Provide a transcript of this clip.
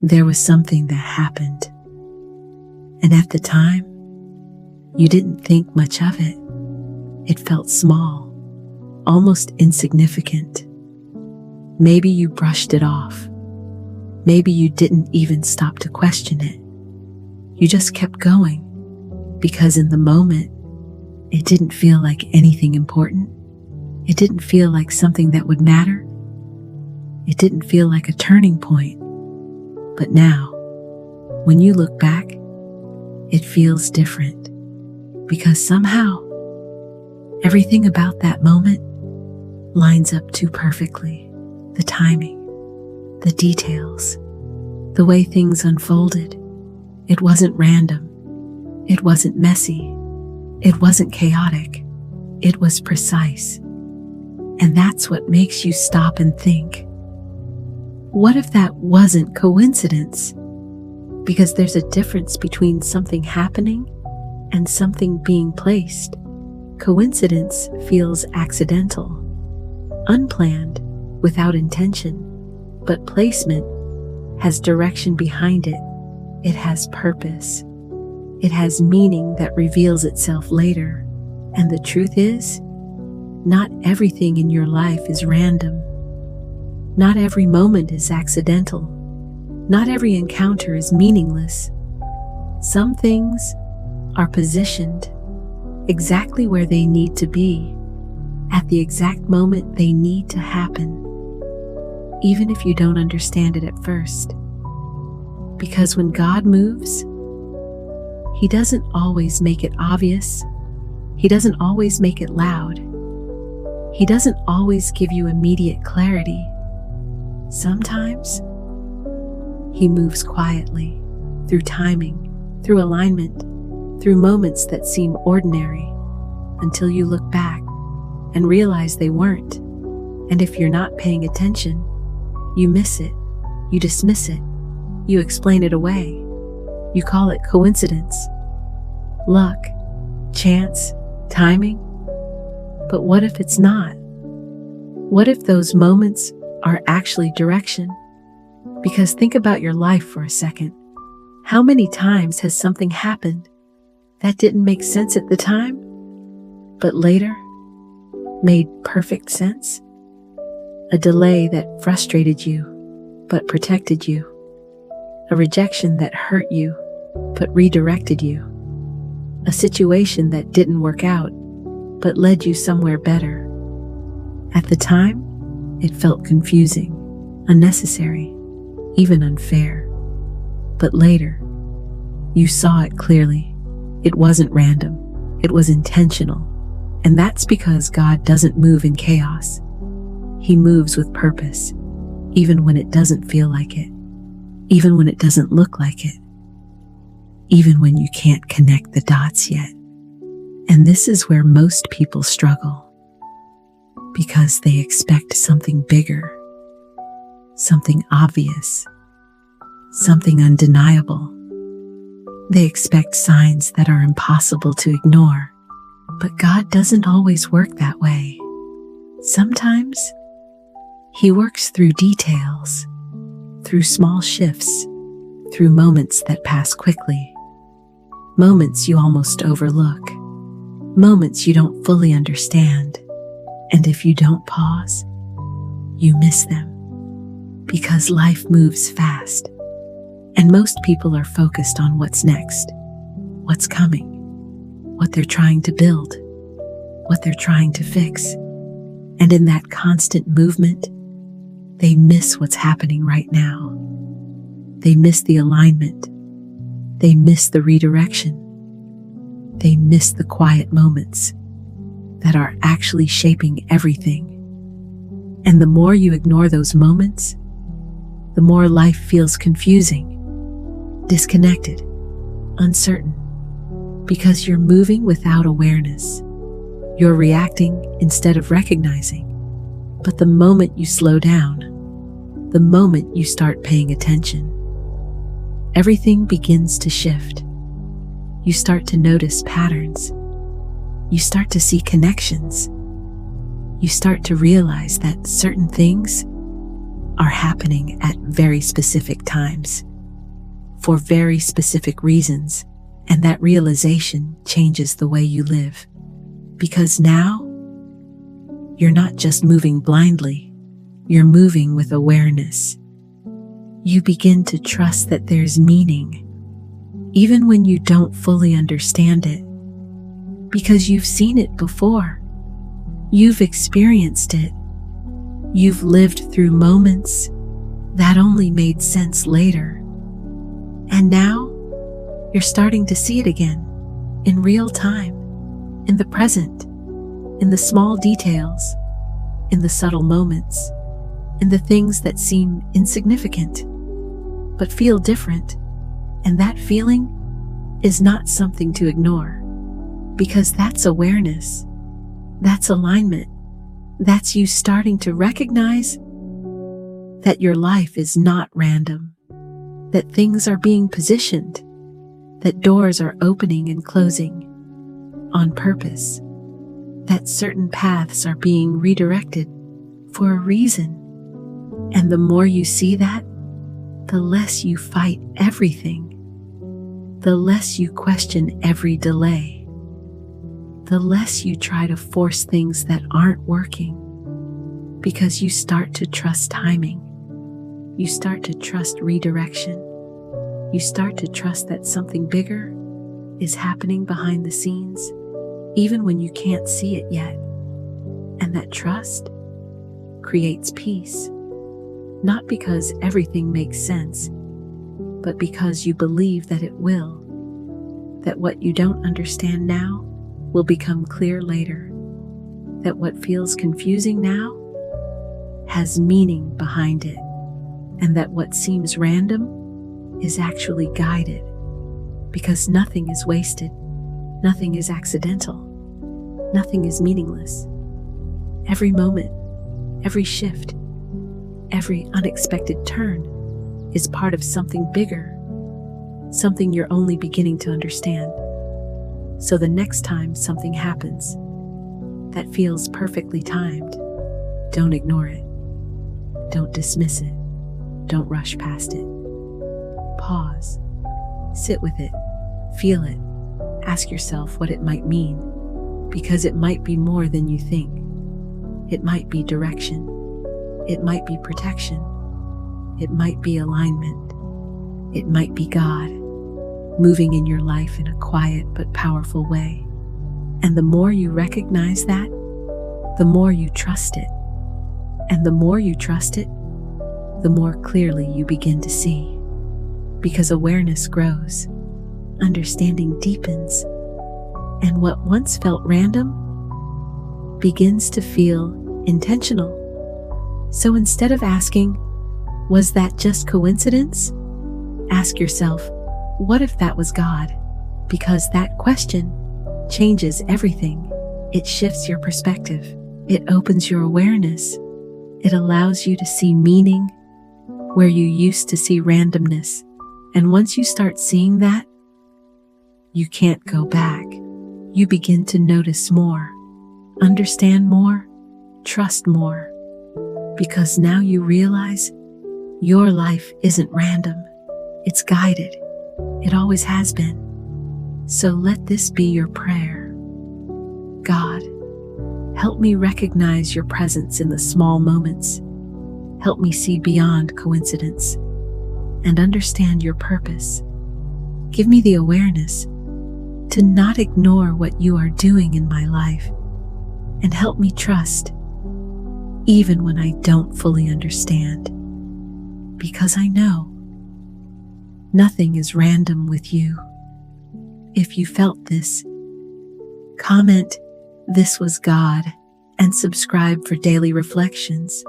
There was something that happened, and at the time, you didn't think much of it. It felt small, almost insignificant. Maybe you brushed it off. Maybe you didn't even stop to question it. You just kept going, because in the moment, it didn't feel like anything important. It didn't feel like something that would matter. It didn't feel like a turning point. But now, when you look back, it feels different, because somehow, everything about that moment lines up too perfectly. The timing, the details, the way things unfolded. It wasn't random. It wasn't messy. It wasn't chaotic. It was precise. And that's what makes you stop and think. What if that wasn't coincidence? Because there's a difference between something happening and something being placed. Coincidence feels accidental, unplanned, without intention, but placement has direction behind it. It has purpose. It has meaning that reveals itself later. And the truth is, not everything in your life is random. Not every moment is accidental. Not every encounter is meaningless. Some things are positioned exactly where they need to be, at the exact moment they need to happen, even if you don't understand it at first. Because when God moves, He doesn't always make it obvious. He doesn't always make it loud. He doesn't always give you immediate clarity. Sometimes, He moves quietly, through timing, through alignment, through moments that seem ordinary, until you look back and realize they weren't. And if you're not paying attention, you miss it, you dismiss it, you explain it away. You call it coincidence, luck, chance, timing. But what if it's not? What if those moments are actually direction? Because think about your life for a second. How many times has something happened that didn't make sense at the time, but later made perfect sense? A delay that frustrated you, but protected you. A rejection that hurt you, but redirected you. A situation that didn't work out, but led you somewhere better. At the time, it felt confusing, unnecessary, even unfair. But later, you saw it clearly. It wasn't random. It was intentional. And that's because God doesn't move in chaos. He moves with purpose, even when it doesn't feel like it, even when it doesn't look like it, even when you can't connect the dots yet. And this is where most people struggle, because they expect something bigger, something obvious, something undeniable. They expect signs that are impossible to ignore. But God doesn't always work that way. Sometimes, He works through details, through small shifts, through moments that pass quickly, moments you almost overlook, moments you don't fully understand. And if you don't pause, you miss them. Because life moves fast, and most people are focused on what's next, what's coming, what they're trying to build, what they're trying to fix. And in that constant movement, they miss what's happening right now. They miss the alignment. They miss the redirection. They miss the quiet moments that are actually shaping everything. And the more you ignore those moments, the more life feels confusing, disconnected, uncertain, because you're moving without awareness. You're reacting instead of recognizing. But the moment you slow down, the moment you start paying attention, everything begins to shift. You start to notice patterns. You start to see connections. You start to realize that certain things are happening at very specific times. for very specific reasons, and that realization changes the way you live. Because now, you're not just moving blindly, you're moving with awareness. You begin to trust that there's meaning, even when you don't fully understand it, because you've seen it before. You've experienced it. You've lived through moments that only made sense later. And now, you're starting to see it again, in real time, in the present, in the small details, in the subtle moments, in the things that seem insignificant, but feel different. And that feeling is not something to ignore, because that's awareness, that's alignment, that's you starting to recognize that your life is not random, that things are being positioned, that doors are opening and closing on purpose, that certain paths are being redirected for a reason. And the more you see that, the less you fight everything, the less you question every delay, the less you try to force things that aren't working, because you start to trust timing, you start to trust redirection, you start to trust that something bigger is happening behind the scenes, even when you can't see it yet. And that trust creates peace, not because everything makes sense, but because you believe that it will, that what you don't understand now will become clear later, that what feels confusing now has meaning behind it, and that what seems random is actually guided, because nothing is wasted, nothing is accidental, nothing is meaningless. Every moment, every shift, every unexpected turn is part of something bigger, something you're only beginning to understand. So the next time something happens that feels perfectly timed, don't ignore it. Don't dismiss it. Don't rush past it. Pause. Sit with it. Feel it. Ask yourself what it might mean, because it might be more than you think. It might be direction. It might be protection. It might be alignment. It might be God moving in your life in a quiet but powerful way. And the more you recognize that, the more you trust it. And the more you trust it, the more clearly you begin to see. Because awareness grows, understanding deepens, and what once felt random begins to feel intentional. So instead of asking, was that just coincidence? Ask yourself, what if that was God? Because that question changes everything. It shifts your perspective. It opens your awareness. It allows you to see meaning where you used to see randomness. And once you start seeing that, you can't go back. You begin to notice more, understand more, trust more. Because now you realize your life isn't random. It's guided. It always has been. So let this be your prayer. God, help me recognize your presence in the small moments. Help me see beyond coincidence and understand your purpose. Give me the awareness to not ignore what you are doing in my life, and help me trust even when I don't fully understand, because I know nothing is random with you. If you felt this, comment, "This was God," and subscribe for daily reflections.